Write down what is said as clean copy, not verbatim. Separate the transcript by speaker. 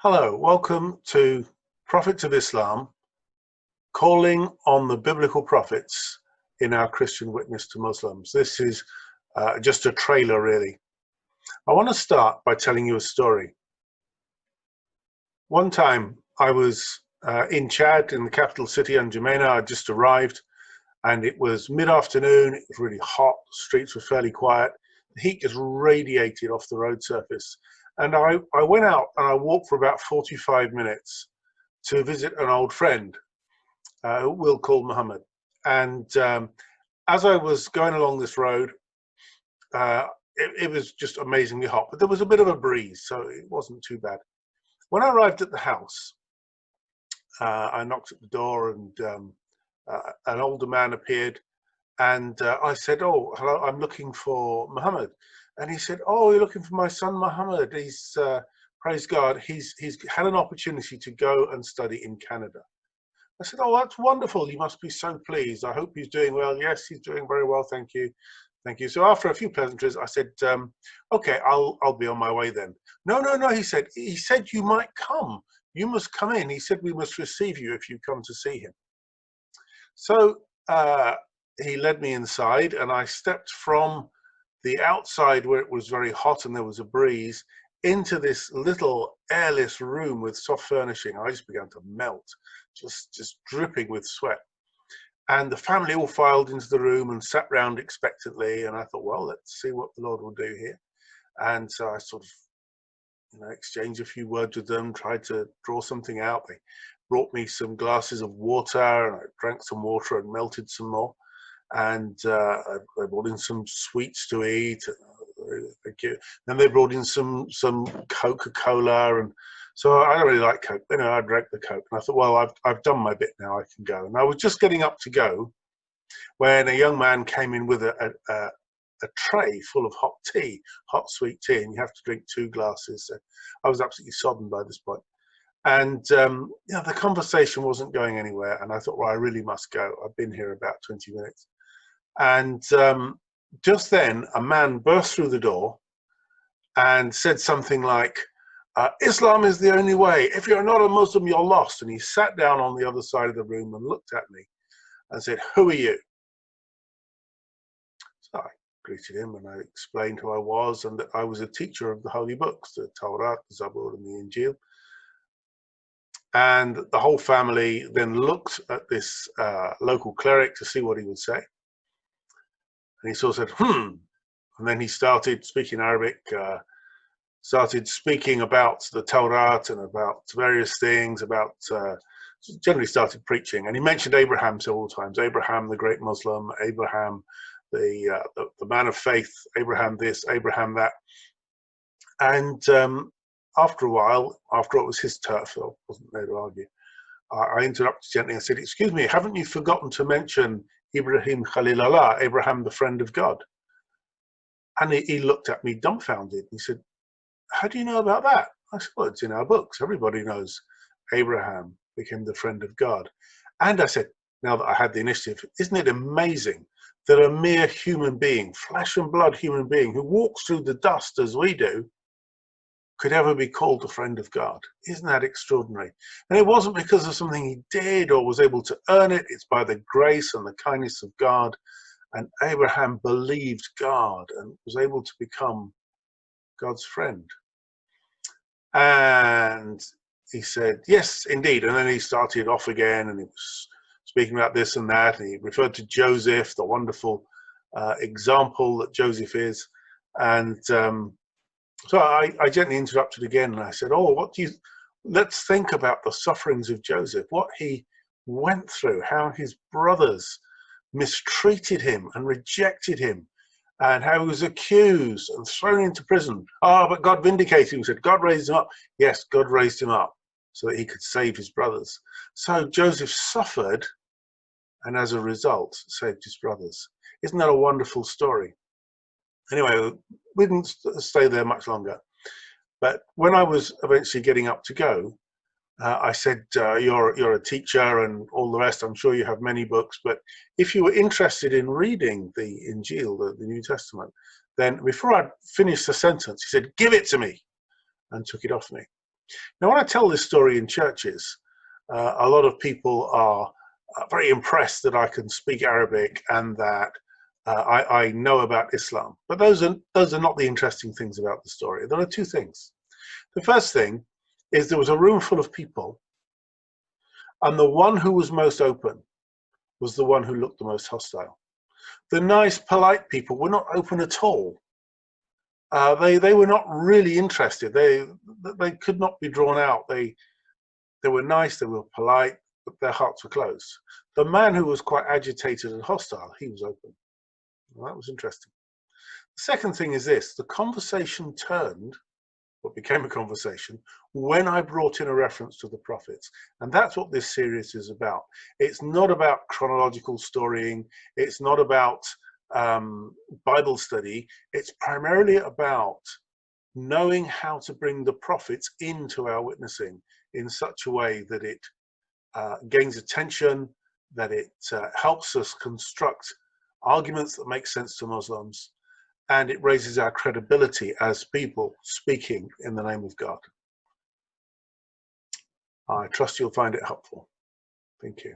Speaker 1: Hello, welcome to Prophets of Islam, calling on the biblical prophets in our Christian witness to Muslims. This is just a trailer, really. I want to start by telling you a story. One time I was in Chad, in the capital city, N'Djamena. I just arrived and it was mid-afternoon. It was really hot. The streets were fairly quiet. The heat just radiated off the road surface. And I went out and I walked for about 45 minutes to visit an old friend who we'll call Muhammad. And as I was going along this road, it was just amazingly hot, but there was a bit of a breeze, so it wasn't too bad. When I arrived at the house, I knocked at the door and an older man appeared, and I said, "Oh, hello, I'm looking for Muhammad." And he said, "Oh, you're looking for my son Muhammad. He's praise God, he's had an opportunity to go and study in Canada." I said, "Oh, that's wonderful. You must be so pleased. I hope he's doing well." "Yes, he's doing very well. Thank you. Thank you." So after a few pleasantries, I said, "Okay, I'll be on my way then." "No, no, no," he said. "He said you might come. You must come in. He said we must receive you if you come to see him." So he led me inside, and I stepped from the outside where it was very hot and there was a breeze into this little airless room with soft furnishing. I just began to melt, just dripping with sweat. And the family all filed into the room and sat round expectantly. And I thought, well, let's see what the Lord will do here. And so I sort of, exchanged a few words with them, tried to draw something out. They brought me some glasses of water, and I drank some water and melted some more. And they brought in some sweets to eat. Thank you. Then they brought in some Coca-Cola, and so I don't really like Coke. I drank the Coke, and I thought, well, I've done my bit now. I can go. And I was just getting up to go when a young man came in with a tray full of hot tea, hot sweet tea, and you have to drink 2 glasses. So I was absolutely sodden by this point. And the conversation wasn't going anywhere, and I thought, well, I really must go. I've been here about 20 minutes. And just then, a man burst through the door and said something like, "Islam is the only way. If you're not a Muslim, you're lost." And he sat down on the other side of the room and looked at me and said, "Who are you?" So I greeted him and I explained who I was, and that I was a teacher of the holy books, the Torah, the Zabur, and the Injil. And the whole family then looked at this local cleric to see what he would say. And he sort of said, and then he started speaking Arabic, started speaking about the Torah and about various things, generally started preaching. And he mentioned Abraham several times. Abraham, the great Muslim, Abraham, the man of faith, Abraham this, Abraham that. And after a while, after it was his turf, so I wasn't there to argue, I interrupted gently and said, "Excuse me, haven't you forgotten to mention Ibrahim Khalil-Allah, Abraham, the friend of God?" And he looked at me dumbfounded. He said, "How do you know about that?" I said, "Well, it's in our books. Everybody knows Abraham became the friend of God." And I said, now that I had the initiative, isn't it amazing that a mere human being, flesh and blood human being, who walks through the dust as we do, could ever be called a friend of God? Isn't that extraordinary? And it wasn't because of something he did or was able to earn it. It's by the grace and the kindness of God. And Abraham believed God and was able to become God's friend. And he said, "Yes, indeed." And then he started off again, and he was speaking about this and that. And he referred to Joseph, the wonderful example that Joseph is. And so I gently interrupted again, and I said, "Oh, let's think about the sufferings of Joseph, what he went through, how his brothers mistreated him and rejected him, and how he was accused and thrown into prison. Oh, but God vindicated him." He said, "God raised him up." Yes, God raised him up so that he could save his brothers. So Joseph suffered, and as a result, saved his brothers. Isn't that a wonderful story? Anyway, we didn't stay there much longer. But when I was eventually getting up to go, I said, you're a teacher and all the rest. I'm sure you have many books, but if you were interested in reading the Injil, the New Testament, then before I'd finished the sentence, he said, "Give it to me," and took it off me. Now, when I tell this story in churches, a lot of people are very impressed that I can speak Arabic and that I know about Islam. But those are not the interesting things about the story. There are two things. The first thing is there was a room full of people, and the one who was most open was the one who looked the most hostile. The nice, polite people were not open at all. They were not really interested. They could not be drawn out. They were nice, they were polite, but their hearts were closed. The man who was quite agitated and hostile, he was open. Well, that was interesting. The second thing is this: the conversation turned, what became a conversation, when I brought in a reference to the prophets. And that's what this series is about. It's not about chronological storying. It's not about Bible study. It's primarily about knowing how to bring the prophets into our witnessing in such a way that it gains attention, that it helps us construct arguments that make sense to Muslims, and it raises our credibility as people speaking in the name of God. I trust you'll find it helpful. Thank you.